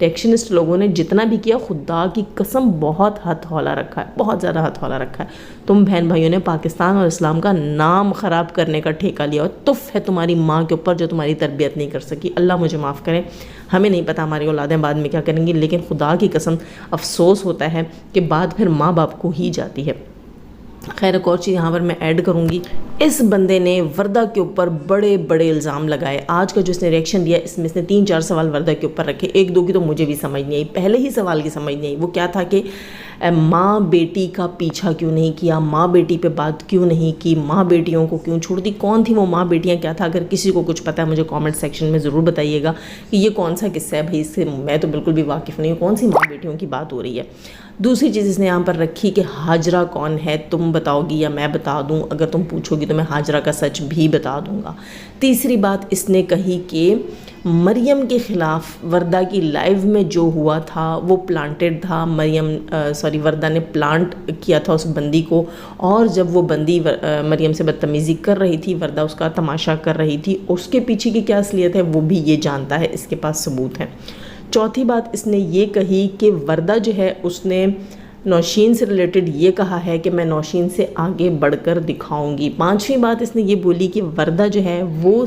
ریئیکشنسٹ لوگوں نے جتنا بھی کیا خدا کی قسم بہت ہتھ ہولہ رکھا ہے, بہت زیادہ ہتھ ہولہ رکھا ہے. تم بہن بھائیوں نے پاکستان اور اسلام کا نام خراب کرنے کا ٹھیکہ لیا, اور تف ہے تمہاری ماں کے اوپر جو تمہاری تربیت نہیں کر سکی. اللہ مجھے معاف کرے, ہمیں نہیں پتہ ہماری اولادیں بعد میں کیا کریں گی, لیکن خدا کی قسم افسوس ہوتا ہے کہ بات پھر ماں باپ کو ہی جاتی ہے. خیر ایک اور چیز یہاں پر میں ایڈ کروں گی, اس بندے نے وردہ کے اوپر بڑے بڑے الزام لگائے. آج کا جو اس نے ریئیکشن دیا اس میں اس نے 3-4 سوال وردہ کے اوپر رکھے. 1-2 کی تو مجھے بھی سمجھ نہیں آئی, پہلے ہی سوال کی سمجھ نہیں آئی. وہ کیا تھا کہ ماں بیٹی کا پیچھا کیوں نہیں کیا, ماں بیٹی پہ بات کیوں نہیں کی, ماں بیٹیوں کو کیوں چھوڑ دی, کون تھی وہ ماں بیٹیاں, کیا تھا. اگر کسی کو کچھ پتہ ہے مجھے کامنٹ سیکشن میں ضرور بتائیے گا کہ یہ کون سا قصہ ہے بھائی, اس سے میں تو بالکل بھی واقف نہیں ہوں کون سی ماں بیٹیوں کی بات ہو رہی ہے. دوسری چیز اس نے یہاں پر رکھی کہ ہاجرہ کون ہے, تم بتاؤ گی یا میں بتا دوں, اگر تم پوچھو گی تو میں ہاجرہ کا سچ بھی بتا دوں گا. تیسری بات اس نے کہی کہ مریم کے خلاف وردہ کی لائیو میں جو ہوا تھا وہ پلانٹڈ تھا. وردہ نے پلانٹ کیا تھا اس بندی کو, اور جب وہ بندی مریم سے بدتمیزی کر رہی تھی وردہ اس کا تماشا کر رہی تھی. اس کے پیچھے کی کیا اصلیت ہے وہ بھی یہ جانتا ہے, اس کے پاس ثبوت ہے. چوتھی بات اس نے یہ کہی کہ وردہ جو ہے اس نے نوشین سے ریلیٹڈ یہ کہا ہے کہ میں نوشین سے آگے بڑھ کر دکھاؤں گی. پانچویں بات اس نے یہ بولی کہ وردہ جو ہے وہ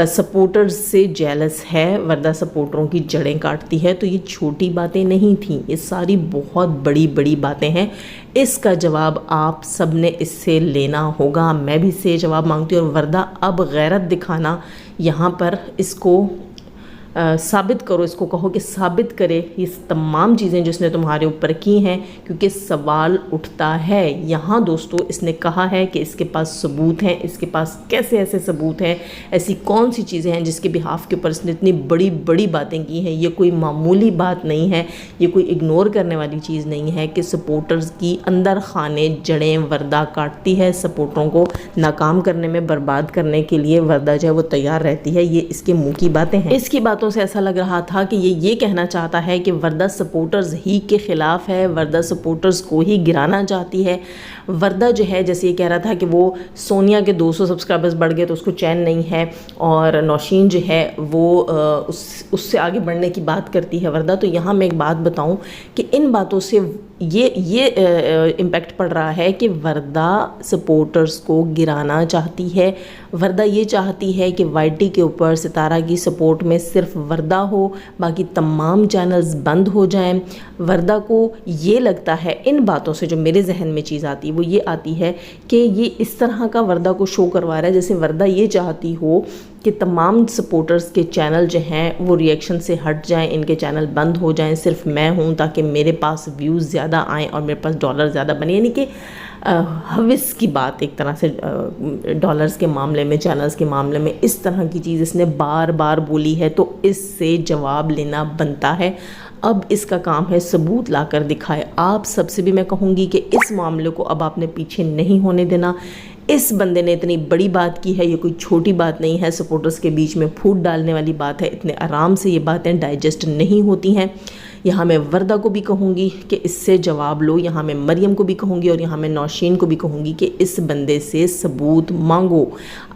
سپورٹرز سے جیلس ہے, وردہ سپورٹروں کی جڑیں کاٹتی ہے. تو یہ چھوٹی باتیں نہیں تھیں, یہ ساری بہت بڑی بڑی باتیں ہیں. اس کا جواب آپ سب نے اس سے لینا ہوگا, میں بھی اس سے جواب مانگتی ہوں. اور وردہ اب غیرت دکھانا یہاں پر اس کو ثابت کرو, اس کو کہو کہ ثابت کرے یہ تمام چیزیں جو اس نے تمہارے اوپر کی ہیں, کیونکہ سوال اٹھتا ہے. یہاں دوستو اس نے کہا ہے کہ اس کے پاس ثبوت ہیں, اس کے پاس کیسے ایسے ثبوت ہیں, ایسی کون سی چیزیں ہیں جس کے بہاف کے اوپر اس نے اتنی بڑی بڑی باتیں کی ہیں. یہ کوئی معمولی بات نہیں ہے, یہ کوئی اگنور کرنے والی چیز نہیں ہے کہ سپورٹرز کی اندر خانے جڑیں وردہ کاٹتی ہے. سپورٹروں کو ناکام کرنے میں, برباد کرنے کے لیے وردہ جو ہے وہ تیار رہتی ہے. یہ اس کے منہ کی باتیں ہیں. اس کی باتوں سے ایسا لگ رہا تھا کہ یہ کہنا چاہتا ہے کہ وردہ سپورٹرز ہی کے خلاف ہے, وردہ سپورٹرز کو ہی گرانا چاہتی ہے. وردہ جو ہے جیسے یہ کہہ رہا تھا کہ وہ سونیا کے 200 سبسکرائبرز بڑھ گئے تو اس کو چین نہیں ہے, اور نوشین جو ہے وہ اس سے آگے بڑھنے کی بات کرتی ہے وردہ. تو یہاں میں ایک بات بتاؤں کہ ان باتوں سے یہ امپیکٹ پڑ رہا ہے کہ وردہ سپورٹرز کو گرانا چاہتی ہے. وردہ یہ چاہتی ہے کہ وائی ٹی کے اوپر ستارہ کی سپورٹ میں صرف وردہ ہو, باقی تمام چینلز بند ہو جائیں. وردہ کو یہ لگتا ہے, ان باتوں سے جو میرے ذہن میں چیز آتی ہے وہ یہ آتی ہے کہ یہ اس طرح کا وردہ کو شو کروا رہا ہے جیسے وردہ یہ چاہتی ہو کہ تمام سپورٹرز کے چینل جو ہیں وہ ریئیکشن سے ہٹ جائیں, ان کے چینل بند ہو جائیں, صرف میں ہوں تاکہ میرے پاس ویوز زیادہ آئیں اور میرے پاس ڈالر زیادہ بنے. یعنی کہ حوث کی بات ایک طرح سے ڈالرز کے معاملے میں, چینلز کے معاملے میں اس طرح کی چیز اس نے بار بار بولی ہے, تو اس سے جواب لینا بنتا ہے. اب اس کا کام ہے ثبوت لا کر دکھائے. آپ سب سے بھی میں کہوں گی کہ اس معاملے کو اب آپ نے پیچھے نہیں ہونے دینا. اس بندے نے اتنی بڑی بات کی ہے, یہ کوئی چھوٹی بات نہیں ہے, سپورٹرز کے بیچ میں پھوٹ ڈالنے والی بات ہے. اتنے آرام سے یہ باتیں ڈائجسٹ نہیں ہوتی ہیں. یہاں میں وردہ کو بھی کہوں گی کہ اس سے جواب لو, یہاں میں مریم کو بھی کہوں گی, اور یہاں میں نوشین کو بھی کہوں گی کہ اس بندے سے ثبوت مانگو.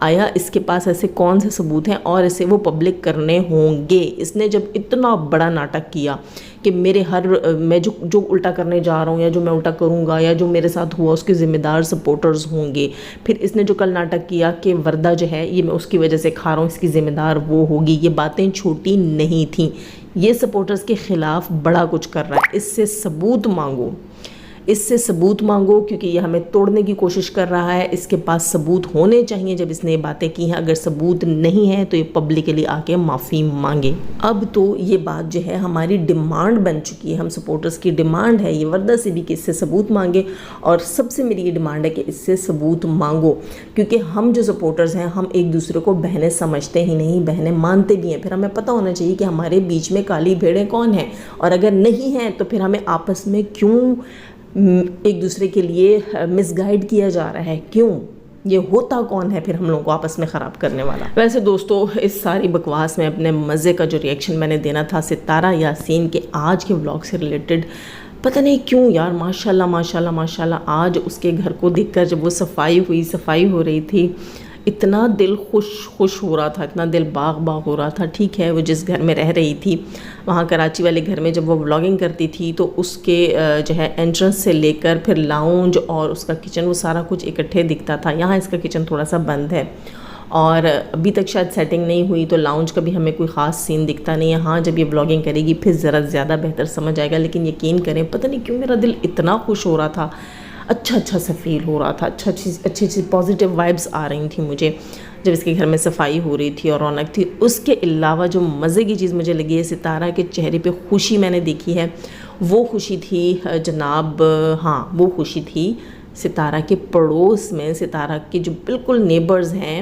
آیا اس کے پاس ایسے کون سے ثبوت ہیں اور اسے وہ پبلک کرنے ہوں گے. اس نے جب اتنا بڑا ناٹک کیا کہ میں جو الٹا کرنے جا رہا ہوں یا جو میں الٹا کروں گا یا جو میرے ساتھ ہوا اس کے ذمہ دار سپورٹرز ہوں گے. پھر اس نے جو کل ناٹک کیا کہ وردہ جو ہے یہ میں اس کی وجہ سے کھا رہا ہوں, اس کی ذمہ دار وہ ہوگی. یہ باتیں چھوٹی نہیں تھیں. یہ سپورٹرز کے خلاف بڑا کچھ کر رہا ہے. اس سے ثبوت مانگو, اس سے ثبوت مانگو, کیونکہ یہ ہمیں توڑنے کی کوشش کر رہا ہے. اس کے پاس ثبوت ہونے چاہیے جب اس نے یہ باتیں کی ہیں. اگر ثبوت نہیں ہے تو یہ پبلکلی آ کے معافی مانگے. اب تو یہ بات جو ہے ہماری ڈیمانڈ بن چکی ہے, ہم سپورٹرز کی ڈیمانڈ ہے یہ وردہ سے بھی کہ اس سے ثبوت مانگے, اور سب سے میری یہ ڈیمانڈ ہے کہ اس سے ثبوت مانگو. کیونکہ ہم جو سپورٹرز ہیں ہم ایک دوسرے کو بہنیں سمجھتے ہی نہیں, بہنیں مانتے بھی ہیں. پھر ہمیں پتہ ہونا چاہیے کہ ہمارے بیچ میں کالی بھیڑیں کون ہیں, اور اگر نہیں ہیں تو پھر ہمیں آپس میں کیوں ایک دوسرے کے لیے مس گائیڈ کیا جا رہا ہے, کیوں, یہ ہوتا کون ہے پھر ہم لوگوں کو آپس میں خراب کرنے والا. ویسے دوستو اس ساری بکواس میں اپنے مزے کا جو ریئیکشن میں نے دینا تھا ستارہ یاسین کے آج کے ولاگ سے ریلیٹڈ. پتہ نہیں کیوں یار, ماشاءاللہ ماشاءاللہ ماشاءاللہ, آج اس کے گھر کو دیکھ کر جب وہ صفائی ہو رہی تھی اتنا دل خوش ہو رہا تھا، اتنا دل باغ ہو رہا تھا. ٹھیک ہے وہ جس گھر میں رہ رہی تھی وہاں کراچی والے گھر میں جب وہ بلاگنگ کرتی تھی تو اس کے جو ہے انٹرنس سے لے کر پھر لاؤنج اور اس کا کچن وہ سارا کچھ اکٹھے دکھتا تھا. یہاں اس کا کچن تھوڑا سا بند ہے اور ابھی تک شاید سیٹنگ نہیں ہوئی تو لاؤنج کا بھی ہمیں کوئی خاص سین دکھتا نہیں ہے. ہاں جب یہ بلاگنگ کرے گی پھر ذرا زیادہ بہتر سمجھ آئے گا. لیکن یقین کریں پتہ نہیں کیوں میرا دل اتنا خوش ہو رہا تھا، اچھا سا فیل ہو رہا تھا، اچھی پازیٹیو وائبس آ رہی تھیں مجھے جب اس کے گھر میں صفائی ہو رہی تھی اور رونق تھی. اس کے علاوہ جو مزے کی چیز مجھے لگی ہے ستارہ کے چہرے پہ خوشی میں نے دیکھی ہے. وہ خوشی تھی جناب، ہاں وہ خوشی تھی ستارہ کے پڑوس میں. ستارہ کے جو بالکل نیبرز ہیں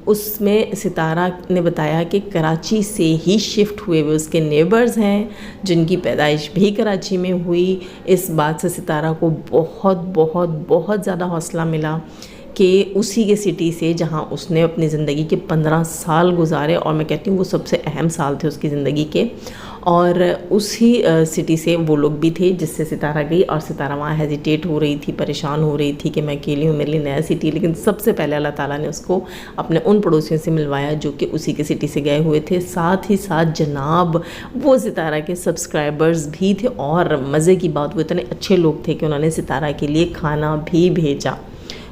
اس میں ستارہ نے بتایا کہ کراچی سے ہی شفٹ ہوئے ہوئے اس کے نیبرز ہیں جن کی پیدائش بھی کراچی میں ہوئی. اس بات سے ستارہ کو بہت زیادہ حوصلہ ملا کہ اسی کے سٹی سے جہاں اس نے اپنی زندگی کے 15 سال گزارے، اور میں کہتی ہوں وہ سب سے اہم سال تھے اس کی زندگی کے، اور اسی سٹی سے وہ لوگ بھی تھے جس سے ستارہ گئی. اور ستارہ وہاں ہیزیٹیٹ ہو رہی تھی، پریشان ہو رہی تھی کہ میں اکیلی ہوں، میرے لیے نیا سٹی. لیکن سب سے پہلے اللہ تعالیٰ نے اس کو اپنے ان پڑوسیوں سے ملوایا جو کہ اسی کے سٹی سے گئے ہوئے تھے. ساتھ ہی ساتھ جناب وہ ستارہ کے سبسکرائبرز بھی تھے، اور مزے کی بات وہ اتنے اچھے لوگ تھے کہ انہوں نے ستارہ کے لیے کھانا بھی بھیجا.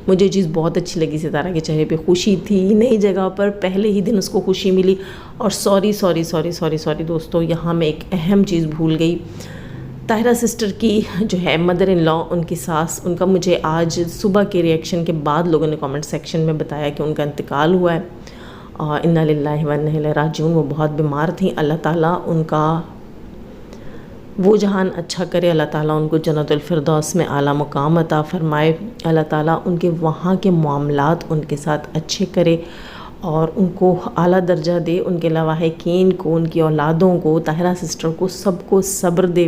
مجھے چیز بہت اچھی لگی، ستارہ کے چہرے پہ خوشی تھی، نئی جگہ پر پہلے ہی دن اس کو خوشی ملی. اور سوری دوستو، یہاں میں ایک اہم چیز بھول گئی. طاہرہ سسٹر کی جو ہے مدر ان لا، ان کی ساس، ان کا مجھے آج صبح کے ریئیکشن کے بعد لوگوں نے کامنٹ سیکشن میں بتایا کہ ان کا انتقال ہوا ہے. انا للہ و انا الیہ راجعون. وہ بہت بیمار تھیں. اللہ تعالیٰ ان کا وہ جہان اچھا کرے، اللہ تعالیٰ ان کو جنت الفردوس میں اعلیٰ مقام عطا فرمائے. اللہ تعالیٰ ان کے وہاں کے معاملات ان کے ساتھ اچھے کرے اور ان کو اعلیٰ درجہ دے. ان کے لواحقین کو، ان کی اولادوں کو، طاہرہ سسٹر کو، سب کو صبر دے.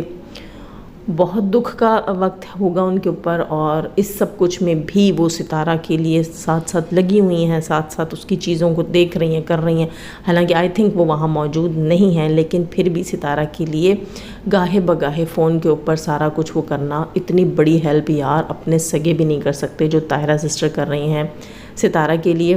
بہت دکھ کا وقت ہوگا ان کے اوپر، اور اس سب کچھ میں بھی وہ ستارہ کے لیے ساتھ لگی ہوئی ہیں، ساتھ اس کی چیزوں کو دیکھ رہی ہیں، کر رہی ہیں. حالانکہ آئی تھنک وہ وہاں موجود نہیں ہیں، لیکن پھر بھی ستارہ کے لیے گاہے بگاہے فون کے اوپر سارا کچھ وہ کرنا اتنی بڑی ہیلپ یار اپنے سگے بھی نہیں کر سکتے جو طاہرہ سسٹر کر رہی ہیں ستارہ کے لیے.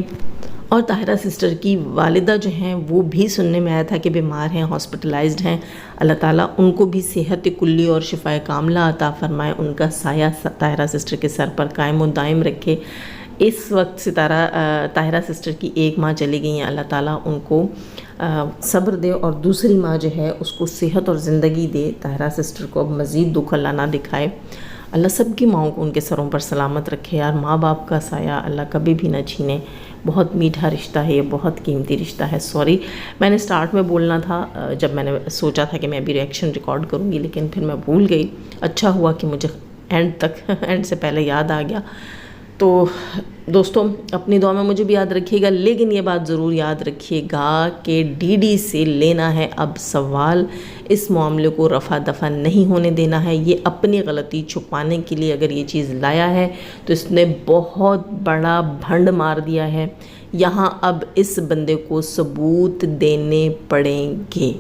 اور طاہرہ سسٹر کی والدہ جو ہیں وہ بھی سننے میں آیا تھا کہ بیمار ہیں، ہاسپٹلائزڈ ہیں. اللہ تعالیٰ ان کو بھی صحت کلی اور شفاء کاملہ عطا فرمائے. ان کا سایہ طاہرہ سسٹر کے سر پر قائم و دائم رکھے. اس وقت طاہرہ سسٹر کی ایک ماں چلی گئی ہیں، اللہ تعالیٰ ان کو صبر دے، اور دوسری ماں جو ہے اس کو صحت اور زندگی دے. طاہرہ سسٹر کو اب مزید دکھ اللہ نہ دکھائے. اللہ سب کی ماؤں کو ان کے سروں پر سلامت رکھے یار. ماں باپ کا سایہ اللہ کبھی بھی نہ چھینے. بہت میٹھا رشتہ ہے، یہ بہت قیمتی رشتہ ہے. سوری میں نے سٹارٹ میں بولنا تھا جب میں نے سوچا تھا کہ میں ابھی ریئیکشن ریکارڈ کروں گی، لیکن پھر میں بھول گئی. اچھا ہوا کہ مجھے اینڈ سے پہلے یاد آ گیا. تو دوستوں اپنی دعا میں مجھے بھی یاد رکھیے گا. لیکن یہ بات ضرور یاد رکھیے گا کہ ڈی ڈی سے لینا ہے اب سوال. اس معاملے کو رفع دفع نہیں ہونے دینا ہے. یہ اپنی غلطی چھپانے کے لیے اگر یہ چیز لایا ہے تو اس نے بہت بڑا بھنڈ مار دیا ہے. یہاں اب اس بندے کو ثبوت دینے پڑیں گے.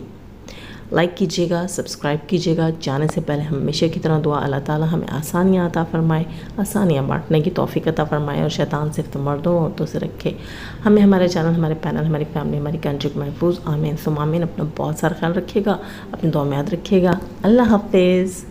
لائک کیجیے گا، سبسکرائب کیجیے گا. جانے سے پہلے ہمیشہ کی طرح دعا، اللہ تعالیٰ ہمیں آسانیاں عطا فرمائے، آسانیاں بانٹنے کی توفیق عطا فرمائے، اور شیطان صرف مردوں اور عورتوں سے رکھے. ہمیں، ہمارے چینل، ہمارے پینل، ہماری فیملی، ہماری کنٹری کو محفوظ. آمین ثم آمین. اپنا بہت سارا خیال رکھیے گا، اپنی دعا میں یاد رکھیے گا. اللہ حافظ.